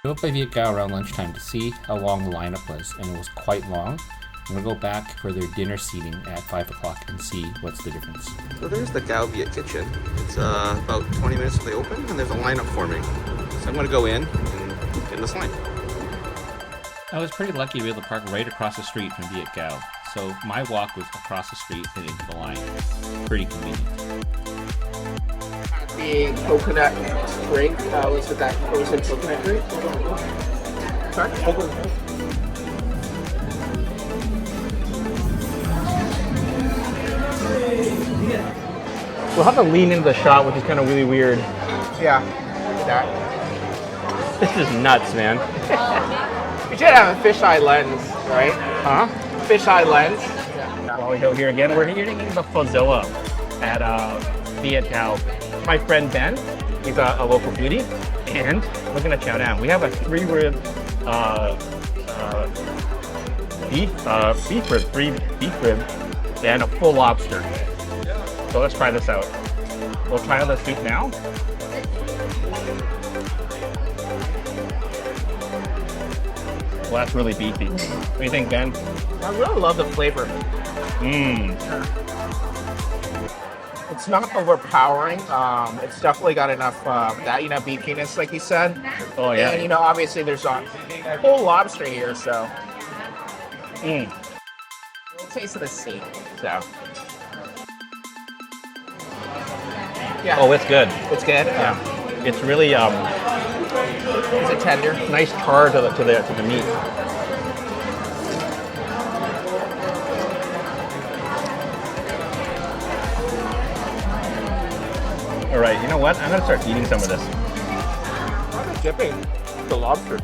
We went by Viet Gao around lunchtime to see how long the lineup was, and it was quite long. I'm gonna go back for their dinner seating at 5 o'clock and see what's the difference. So there's the Gao Viet Kitchen. It's about 20 minutes till they open, and there's a lineup forming. So I'm gonna go in and get in this line. I was pretty lucky to be able to park right across the street from Viet Gao, so my walk was across the street and into the line. Pretty convenient. The coconut drink was with that frozen coconut drink. Sorry? Coconut. We'll have to lean into the shot, which is kind of really weird. Yeah, that. This is nuts, man. We should have a fisheye lens, right? Huh? Fisheye lens. While we go here again, we're eating the Phozilla at Viet Gao. My friend Ben, he's a local foodie, and we're gonna chow down. We have a three beef rib, and a full lobster. So let's try this out. We'll try out the soup now. Well, that's really beefy. What do you think, Ben? I really love the flavor. It's not overpowering. It's definitely got enough that, beefiness, like you said. Oh, yeah. And, obviously there's a whole lobster here, so. We'll taste of the sea, so. Yeah. Oh, it's good. It's good? Yeah. It's really Is it tender? nice char to the meat. All right, you know what? I'm gonna start eating some of this. I'm dipping the lobster.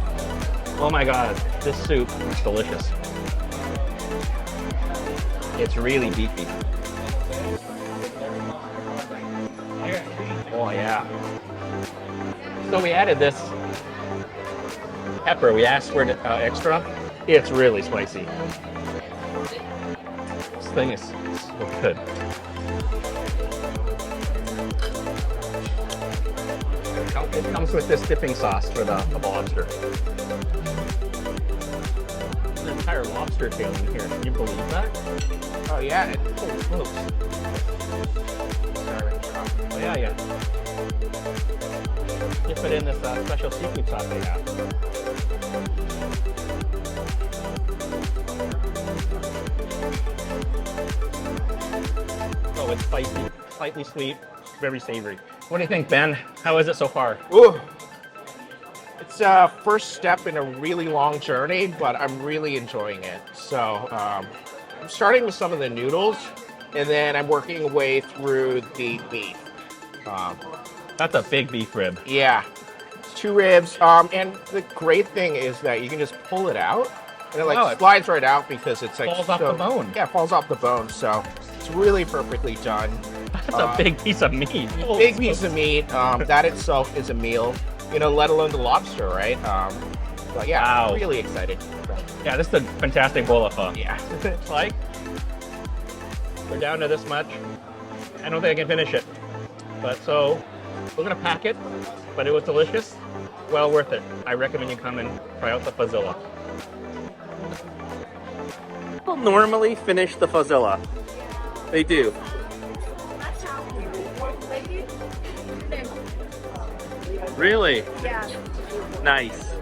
Oh my god, this soup is delicious. It's really beefy. Oh yeah. So we added this pepper. We asked for it extra. It's really spicy. This thing is so good. It comes with this dipping sauce for the lobster. An entire lobster tail in here. Can you believe that? Oh yeah. Holy smokes. Oh yeah. Dip it in this special seafood sauce they have. Oh, it's spicy, slightly sweet, very savory. What do you think, Ben? How is it so far? Ooh. It's a first step in a really long journey, but I'm really enjoying it. So I'm starting with some of the noodles, and then I'm working my way through the beef. That's a big beef rib. Yeah, 2 ribs. And the great thing is that you can just pull it out, and it it slides right out because it's like falls off the bone. Yeah, it falls off the bone. So it's really perfectly done. That's a big piece of meat. Big piece of meat. That itself is a meal. Let alone the lobster, right? But yeah, Wow. I'm really excited. Yeah, this is a fantastic bowl of pho. Yeah. It's like, we're down to this much. I don't think I can finish it. But so, we're gonna pack it, but it was delicious. Well worth it. I recommend you come and try out the Phozilla. People normally finish the Phozilla. They do. Really? Yeah. Nice.